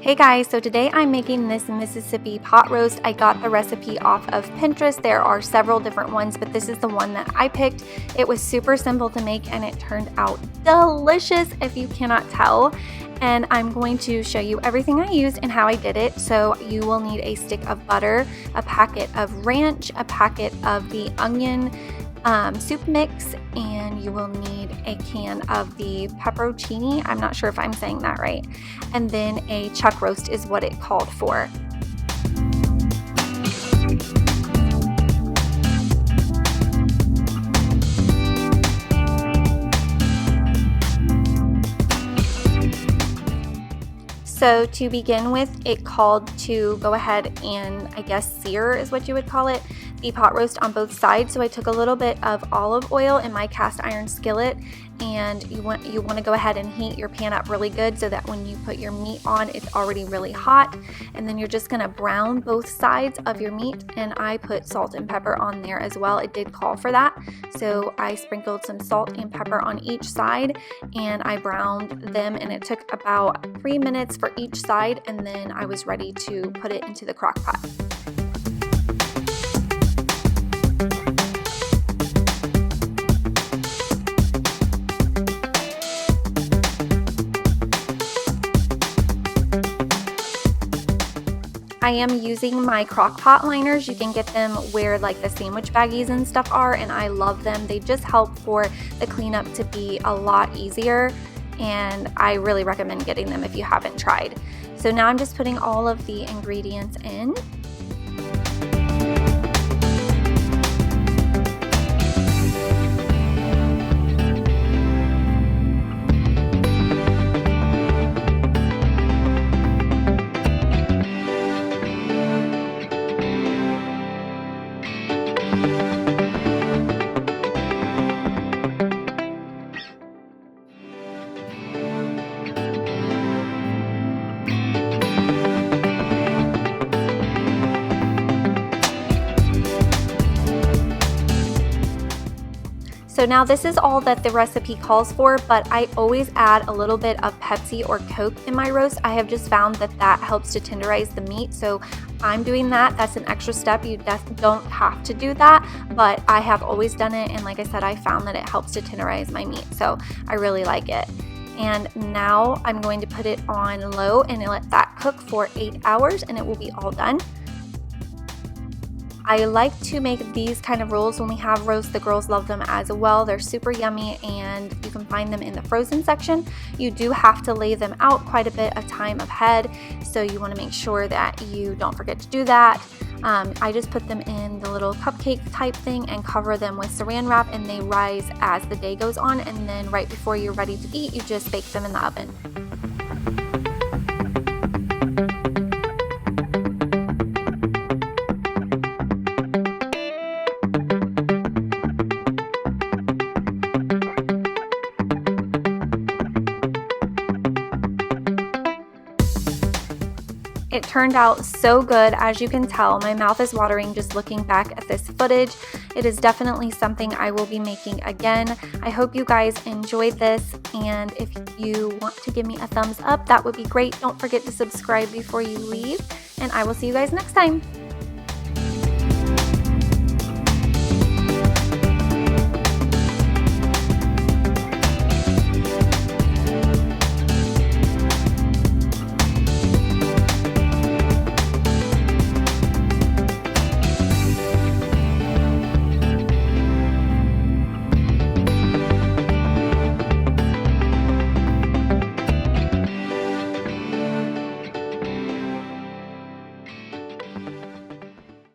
Hey guys, so today I'm making this Mississippi pot roast. I got the recipe off of Pinterest. There are several different ones, but this is the one that I picked. It was super simple to make and it turned out delicious if you cannot tell. And I'm going to show you everything I used and how I did it. So you will need a stick of butter, a packet of ranch, a packet of the onion soup mix, and you will need a can of the pepperoncini. I'm not sure if I'm saying that right. And then a chuck roast is what it called for. So to begin with, it called to go ahead and I guess sear is what you would call it, the pot roast on both sides. So I took a little bit of olive oil in my cast iron skillet, and you want to go ahead and heat your pan up really good so that when you put your meat on, it's already really hot. And then you're just going to brown both sides of your meat, and I put salt and pepper on there as well. It did call for that. So I sprinkled some salt and pepper on each side and I browned them, and it took about 3 minutes for each side, and then I was ready to put it into the crock pot. I am using my Crockpot Liners. You can get them where like the sandwich baggies and stuff are, and I love them. They just help for the cleanup to be a lot easier, and I really recommend getting them if you haven't tried. So now I'm just putting all of the ingredients in. So now this is all that the recipe calls for, but I always add a little bit of Pepsi or Coke in my roast. I have just found that that helps to tenderize the meat, so I'm doing that. That's an extra step. You don't have to do that, but I have always done it, and like I said, I found that it helps to tenderize my meat, so I really like it. And now I'm going to put it on low and let that cook for 8 hours, and it will be all done. I like to make these kind of rolls when we have roast. The girls love them as well. They're super yummy, and you can find them in the frozen section. You do have to lay them out quite a bit of time ahead, so you want to make sure that you don't forget to do that. I just put them in the little cupcake type thing and cover them with saran wrap, and they rise as the day goes on, and then right before you're ready to eat, you just bake them in the oven. It turned out so good. As you can tell, my mouth is watering just looking back at this footage. It is definitely something I will be making again. I hope you guys enjoyed this, and if you want to give me a thumbs up, that would be great. Don't forget to subscribe before you leave, and I will see you guys next time.